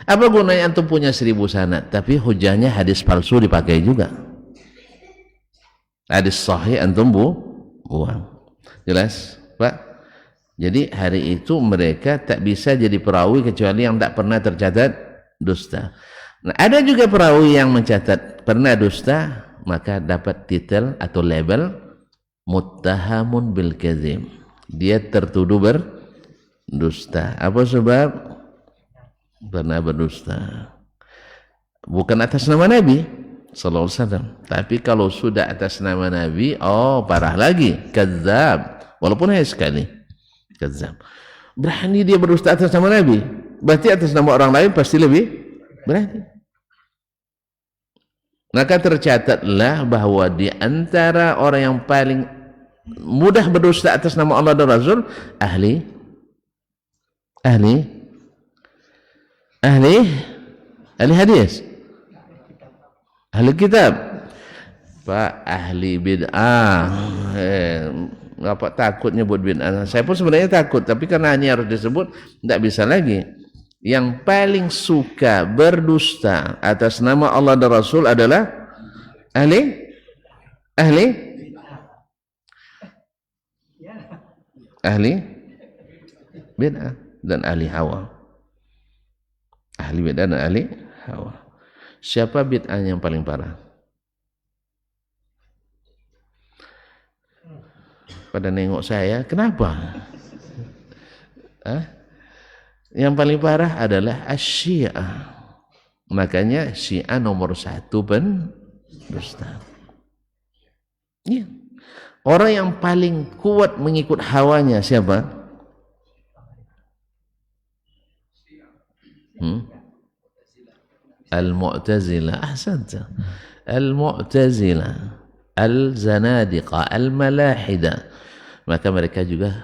B: Apa gunanya antum punya 1000 sanad, tapi hujahnya hadis palsu dipakai juga. Hadis sahih antum buang. Jelas, Pak? Jadi hari itu mereka tak bisa jadi perawi kecuali yang tak pernah tercatat dusta. Nah, ada juga perawi yang mencatat pernah dusta, maka dapat titel atau label muttahamun bil kadzib. Dia tertuduh berdusta. Apa sebab? Pernah berdusta. Bukan atas nama Nabi sallallahu alaihi wasallam, tapi kalau sudah atas nama Nabi, oh parah lagi, kadzab. Walaupun hanya sekali. Kadzab. Berani dia berdusta atas nama Nabi, berarti atas nama orang lain pasti lebih berani. Maka tercatatlah bahwa di antara orang yang paling mudah berdusta atas nama Allah dan Rasul ahli hadis, ahli kitab. Pak, ahli bid'ah, apa takut nyebut bid'ah? Saya pun sebenarnya takut, tapi karena ini harus disebut, tidak bisa lagi. Yang paling suka berdusta atas nama Allah dan Rasul adalah ahli bid'ah dan ahli hawa. Ahli bid'ah dan ahli hawa. Siapa bid'ah yang paling parah? Pada nengok saya, kenapa? Yang paling parah adalah Syiah. Makanya Syiah nomor 1 pendusta. Ya. Orang yang paling kuat mengikut hawanya siapa? Al-Mu'tazilah. Ahsanta. Al-Mu'tazilah, Al-Zanadiqa, Al-Malahida. Maka mereka juga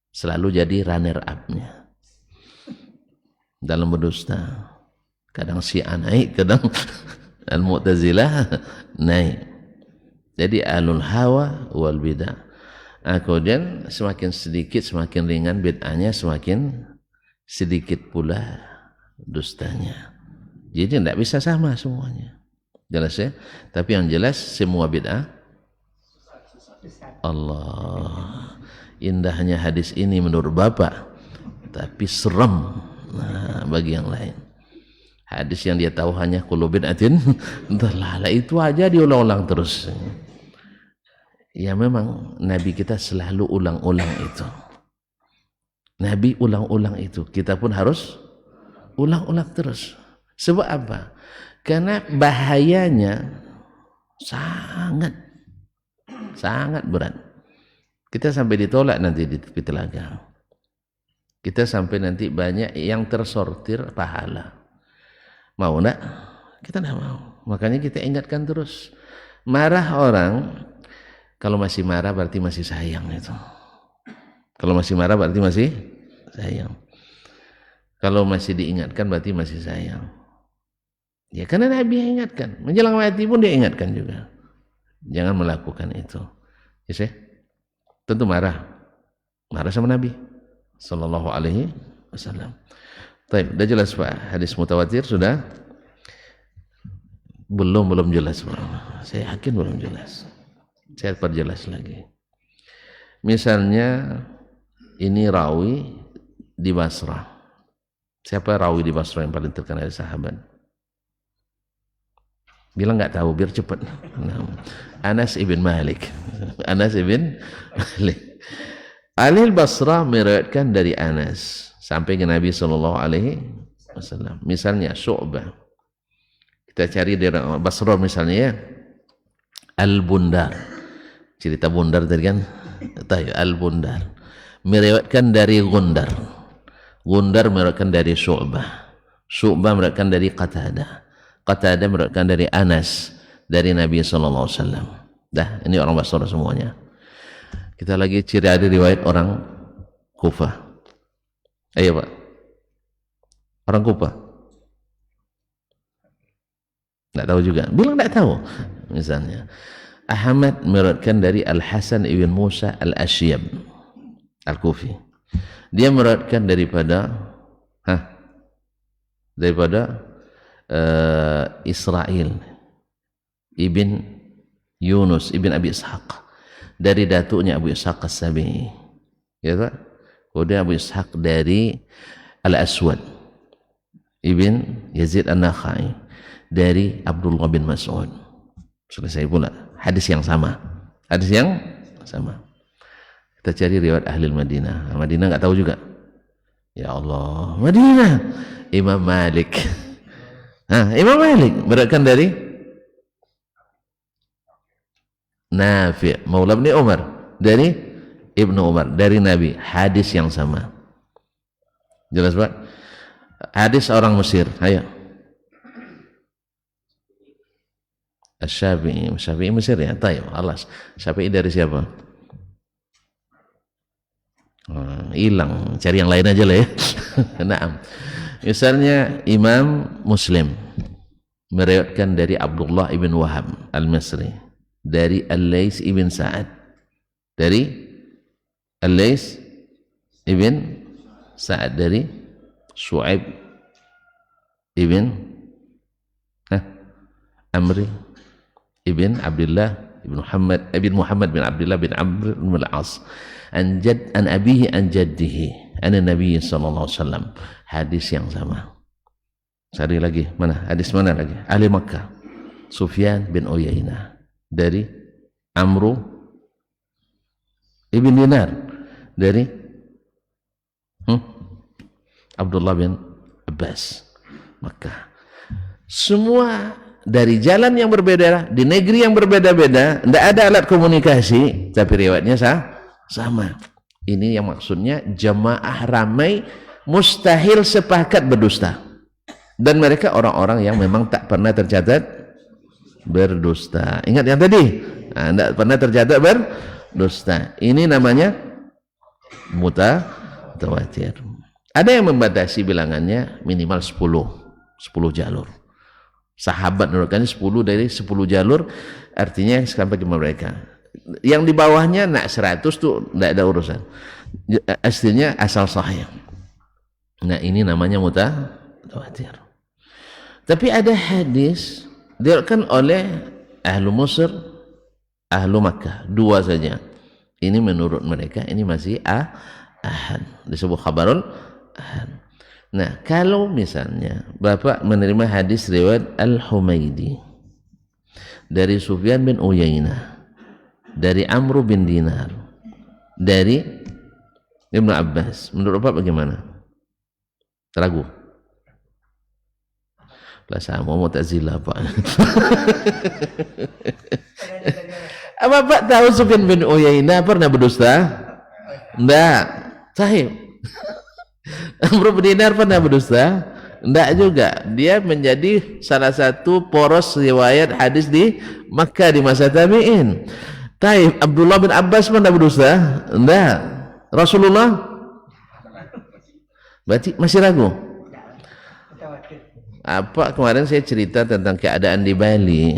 B: selalu jadi runner up-nya dalam berdusta. Kadang Syiah naik, kadang Al-Mu'tazilah naik. Jadi alul hawa wal bid'ah. Kemudian semakin sedikit semakin ringan bid'ahnya, semakin sedikit pula dustanya. Jadi tidak bisa sama semuanya. Jelas ya? Tapi yang jelas semua bid'ah. Allah, indahnya hadis ini menurut Bapak, tapi serem bagi yang lain. Hadis yang dia tahu hanya kullu bid'atin dalalah, itu aja diulang-ulang terus. Ya memang Nabi kita selalu ulang-ulang itu. Nabi ulang-ulang itu, kita pun harus ulang-ulang terus. Sebab apa? Karena bahayanya sangat berat. Kita sampai ditolak nanti di tepi telaga. Kita sampai nanti banyak yang tersortir pahala. Mau enggak? Kita enggak mau. Makanya kita ingatkan terus. Marah orang, kalau masih marah berarti masih sayang itu. Kalau masih marah berarti masih sayang. Kalau masih diingatkan berarti masih sayang. Ya karena Nabi yang ingatkan. Menjelang mati pun dia ingatkan juga. Jangan melakukan itu. Ya, tentu marah sama Nabi sallallahu alaihi wasallam. Baik, sudah jelas Pak, hadis mutawatir sudah? Belum jelas Pak. Saya yakin belum jelas. Saya perjelas lagi. Misalnya ini rawi di Basrah. Siapa rawi di Basrah yang paling terkenal sahabat? Bilang nggak tahu biar cepat. Anas ibn Malik. Ahli Basrah meriwayatkan dari Anas sampai ke Nabi sallallahu alaihi wasallam. Misalnya Syu'bah. Kita cari dari Basrah misalnya ya. Al-Bundar. Cerita Bundar tadi kan? Al-Bundar. Meriwayatkan dari Gundar. Gundar meriwayatkan dari Syu'bah. Syu'bah meriwayatkan dari Qatadah. Qatadah meriwayatkan dari Anas dari Nabi sallallahu alaihi wasallam. Dah, ini orang Basrah semuanya. Kita lagi ciri ada riwayat orang Kufah. Ayo Pak. Orang Kufah. Enggak tahu juga. Bilang enggak tahu. Misalnya Ahmad meriwayatkan dari Al-Hasan ibn Musa Al-Asyab Al-Kufi. Dia meriwayatkan daripada Israel ibn Yunus ibn Abi Ishaq dari datuknya Abu Ishaq As-Sabi'i, ya tak? Kemudian Abu Ishaq dari Al-Aswad ibn Yazid An-Nakhai dari Abdullah bin Mas'ud. Selesai pula hadis yang sama. Kita cari riwayat ahli Madinah. Madinah nggak tahu juga. Ya Allah, Madinah. Imam Malik. Imam Malik beriwayatkan dari Nafi' Maula bin Umar dari Ibnu Umar dari Nabi, hadis yang sama. Jelas Pak? Hadis orang Mesir, ayo. Syafi'i. Syafi'i Mesir ya. Tayyib, alas. Syafi'i dari siapa? Hilang, cari yang lain aja lah ya. Naam. Misalnya Imam Muslim meriwayatkan dari Abdullah ibn Wahab al-Misri, dari Al-Lais ibn Sa'ad, dari Al-Lais ibn Sa'ad, dari Shu'aib ibn Amri ibn Abdullah ibn Muhammad bin Abdullah bin Amr bin Al-As an abihi an jaddihi an Nabi sallallahu alaihi wasallam. Hadis yang sama. Cari lagi, mana? Hadis mana lagi? Ahli Makkah. Sufyan bin Uyainah dari Amru ibn Dinar, dari Abdullah bin Abbas. Makkah. Semua dari jalan yang berbeda, di negeri yang berbeda-beda, tidak ada alat komunikasi, tapi riwayatnya sama. Ini yang maksudnya jamaah ramai, mustahil sepakat berdusta. Dan mereka orang-orang yang memang tak pernah tercatat berdusta. Ingat yang tadi? Tidak pernah tercatat berdusta. Ini namanya mutawatir. Ada yang membatasi bilangannya minimal 10 jalur. Sahabat menurutkannya 10 dari 10 jalur, artinya sampai ke mereka. Yang di bawahnya nak 100 tuh tidak ada urusan. Aslinya asal sahih. Nah, ini namanya mutawatir. Tapi ada hadis diriwayatkan oleh ahlu Mesir, ahlu Makkah, dua saja. Ini menurut mereka ini masih ahad, disebut khabarul ahad. Nah, kalau misalnya Bapak menerima hadis riwayat Al-Humaidi dari Sufyan bin Uyainah, dari Amru bin Dinar, dari Ibnu Abbas, menurut Bapak bagaimana? Ragu? Lah sama Mu'tazilah Pak. Bapak tahu Sufyan bin Uyainah pernah berdusta? Enggak. Sahih. Amr bin Dinar pernah berdusta? Enggak juga. Dia menjadi salah satu poros riwayat hadis di Makkah di masa tabi'in. Taib, Abdullah bin Abbas pernah berdusta? Enggak. Rasulullah? Berarti masih ragu? Apa kemarin saya cerita tentang keadaan di Bali,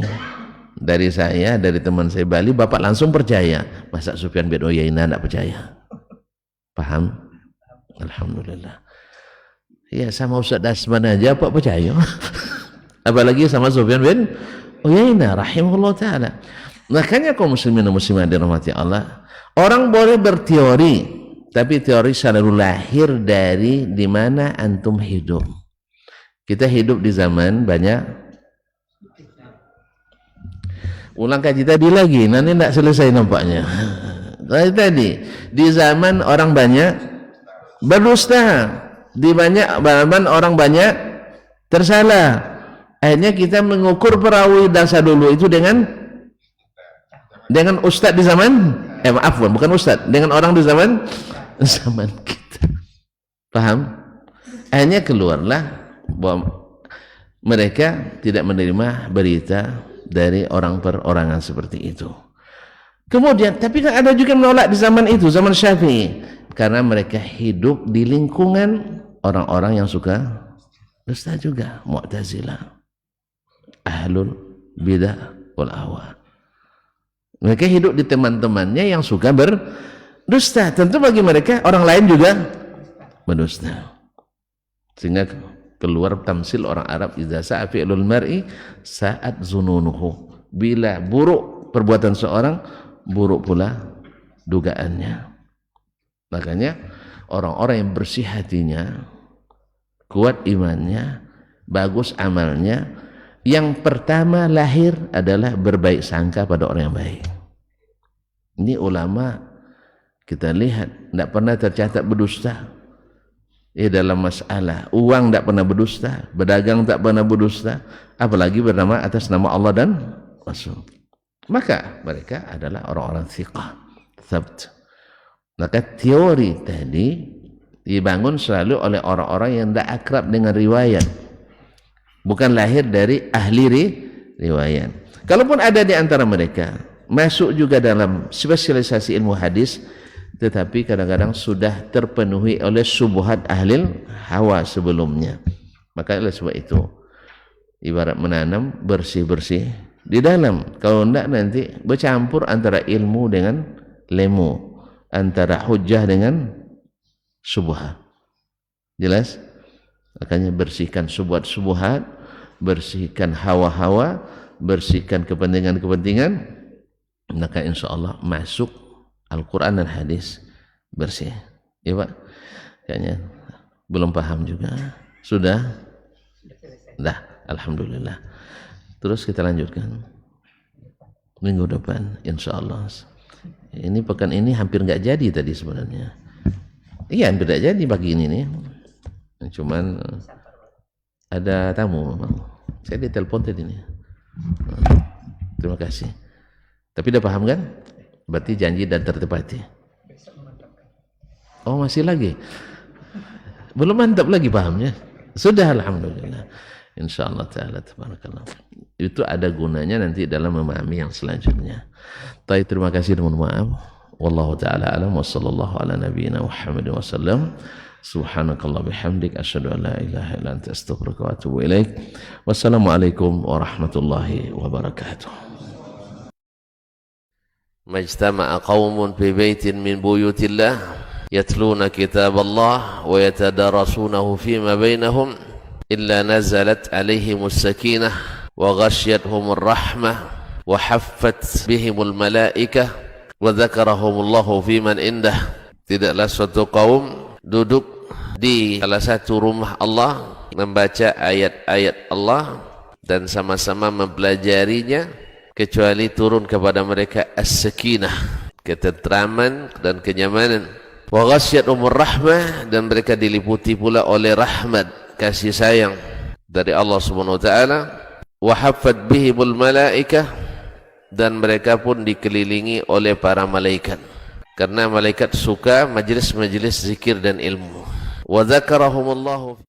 B: dari saya, dari teman saya Bali, Bapak langsung percaya. Masa Sufyan bin Uyainah tidak percaya? Paham? Alhamdulillah. Ya, sama Ustaz Dasman aja Pak percaya. Apalagi sama Sufyan bin Uyainah rahimahullah ta'ala. Makanya kaum muslimin dan muslimat dirahmati Allah, orang boleh berteori, tapi teori selalu lahir dari di mana antum hidup. Kita hidup di zaman banyak. Ulang kaji tadi lagi, nanti tidak selesai nampaknya. Tadi di zaman orang banyak berdusta, di zaman orang banyak tersalah. Akhirnya kita mengukur perawi dasar dulu itu dengan ustadz di zaman, bukan ustadz, dengan orang di zaman kita. Paham? Akhirnya keluarlah bahwa mereka tidak menerima berita dari orang perorangan seperti itu. Kemudian, tapi kan ada juga menolak di zaman itu, zaman Syafi'i, karena mereka hidup di lingkungan orang-orang yang suka dusta juga, Mu'tazilah, ahlul bidah wal ahwa. Mereka hidup di teman-temannya yang suka berdusta. Tentu bagi mereka orang lain juga berdusta. Sehingga keluar tamsil orang Arab, idza sa'a fi'lul mar'i sa'at zununuhu. Bila buruk perbuatan seorang, buruk pula dugaannya. Makanya orang-orang yang bersih hatinya, kuat imannya, bagus amalnya, yang pertama lahir adalah berbaik sangka pada orang yang baik. Ini ulama kita lihat tidak pernah tercatat berdusta. Dalam masalah uang tidak pernah berdusta, berdagang tak pernah berdusta, apalagi bernama atas nama Allah dan Rasul. Maka mereka adalah orang-orang thiqah, thabt. Maka teori tadi dibangun selalu oleh orang-orang yang tidak akrab dengan riwayat, bukan lahir dari ahli riwayat. Kalaupun ada di antara mereka masuk juga dalam spesialisasi ilmu hadis, tetapi kadang-kadang sudah terpenuhi oleh subuhat ahli hawa sebelumnya. Maka oleh sebab itu ibarat menanam bersih-bersih di dalam. Kalau tidak nanti bercampur antara ilmu dengan lemu, antara hujjah dengan subhat. Jelas? Makanya bersihkan subuhat, bersihkan hawa-hawa, bersihkan kepentingan-kepentingan, maka insya Allah masuk Al-Quran dan hadis bersih. Ya Pak? Kayaknya belum paham juga. Sudah? Dah, alhamdulillah. Terus kita lanjutkan minggu depan, insya Allah. Ini pekan ini hampir nggak jadi tadi sebenarnya. Iya, hampir nggak jadi pagi ini nih. Cuman ada tamu memang. Saya ditelepon tadi nih. Terima kasih. Tapi udah paham kan? Berarti janji dan tertepati. Oh masih lagi? Belum mantap lagi pahamnya? Sudah, alhamdulillah. InsyaAllah ta'ala tabarakallah. Itu ada gunanya nanti dalam memahami yang selanjutnya. Terima kasih dan mohon maaf. Wallahu ta'ala alam wa sallallahu ala nabiyyina Muhammad wa sallam. Subhanakallah bihamdik asyhadu an la ilaha illa anta astaghfiruka wa atubu ilaik. Wassalamualaikum warahmatullahi wabarakatuh.
A: Majtama'a qaumun fi baitin min buyutillah yatluna kitaballah wa yatadarasunahu fima bainahum illa nazalat alaihimus sakinah wa ghashiyatuhumur rahmah wa haffat bihimul malaikah wa dzakarahumullahu fiman indah. Tidaklah suatu kaum duduk di salah satu rumah Allah membaca ayat-ayat Allah dan sama-sama mempelajarinya, kecuali turun kepada mereka as-sakinah, ketentraman dan kenyamanan. Wa ghasyiyatuhumur rahmah, dan mereka diliputi pula oleh rahmat, kasih sayang dari Allah Subhanahu wa taala. Wa haffat bihimul malaikah, dan mereka pun dikelilingi oleh para malaikat, karena malaikat suka majlis-majlis zikir dan ilmu. Wa dzakarahumullahu